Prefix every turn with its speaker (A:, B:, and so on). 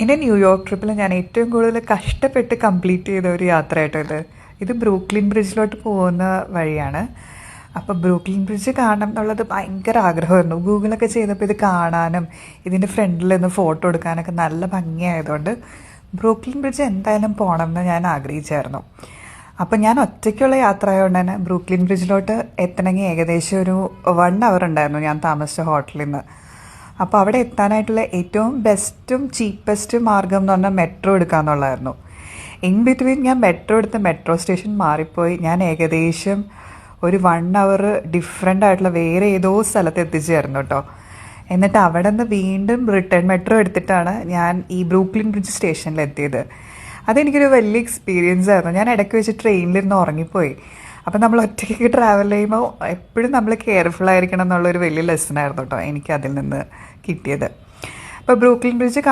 A: എൻ്റെ ന്യൂയോർക്ക് ട്രിപ്പിൽ ഞാൻ ഏറ്റവും കൂടുതൽ കഷ്ടപ്പെട്ട് കംപ്ലീറ്റ് ചെയ്ത ഒരു യാത്രയായിട്ടോ ഇത് ബ്രൂക്ലിൻ ബ്രിഡ്ജിലോട്ട് പോകുന്ന വഴിയാണ്. അപ്പോൾ ബ്രൂക്ലിൻ ബ്രിഡ്ജ് കാണണം എന്നുള്ളത് ഭയങ്കര ആഗ്രഹമായിരുന്നു. ഗൂഗിളൊക്കെ ചെയ്തപ്പോൾ ഇത് കാണാനും ഇതിൻ്റെ ഫ്രണ്ടിൽ നിന്ന് ഫോട്ടോ എടുക്കാനൊക്കെ നല്ല ഭംഗിയായതുകൊണ്ട് ബ്രൂക്ലിൻ ബ്രിഡ്ജ് എന്തായാലും പോകണം എന്ന് ഞാൻ ആഗ്രഹിച്ചായിരുന്നു. അപ്പോൾ ഞാൻ ഒറ്റയ്ക്കുള്ള യാത്ര ആയതുകൊണ്ട് തന്നെ ബ്രൂക്ലിൻ ബ്രിഡ്ജിലോട്ട് എത്തണമെങ്കിൽ ഏകദേശം ഒരു 1 hour ഉണ്ടായിരുന്നു ഞാൻ താമസിച്ച ഹോട്ടലിൽ നിന്ന്. അപ്പോൾ അവിടെ എത്താനായിട്ടുള്ള ഏറ്റവും ബെസ്റ്റും ചീപ്പസ്റ്റും മാർഗം എന്ന് പറഞ്ഞാൽ മെട്രോ എടുക്കുക എന്നുള്ളതായിരുന്നു. ഇൻ ബിറ്റ്വീൻ ഞാൻ മെട്രോ എടുത്ത് മെട്രോ സ്റ്റേഷൻ മാറിപ്പോയി ഞാൻ ഏകദേശം ഒരു 1 hour ഡിഫറെൻ്റ് ആയിട്ടുള്ള വേറെ ഏതോ സ്ഥലത്ത് എത്തിച്ചേർന്നു കേട്ടോ. എന്നിട്ട് അവിടെ നിന്ന് വീണ്ടും റിട്ടേൺ മെട്രോ എടുത്തിട്ടാണ് ഞാൻ ഈ ബ്രൂക്ലിൻ ബ്രിഡ്ജ് സ്റ്റേഷനിൽ എത്തിയത്. അതെനിക്കൊരു വലിയ എക്സ്പീരിയൻസ് ആയിരുന്നു. ഞാൻ ഇടയ്ക്ക് വെച്ച് ട്രെയിനിലിരുന്ന് ഉറങ്ങിപ്പോയി. അപ്പം നമ്മൾ ഒറ്റയ്ക്ക് ട്രാവൽ ചെയ്യുമ്പോൾ എപ്പോഴും നമ്മൾ കെയർഫുൾ ആയിരിക്കണം എന്നുള്ളൊരു വലിയ ലെസൺ ആയിരുന്നു കേട്ടോ എനിക്ക് അതിൽ നിന്ന് കിട്ടിയത്. അപ്പോൾ ബ്രൂക്ലിൻ ബ്രിഡ്ജ്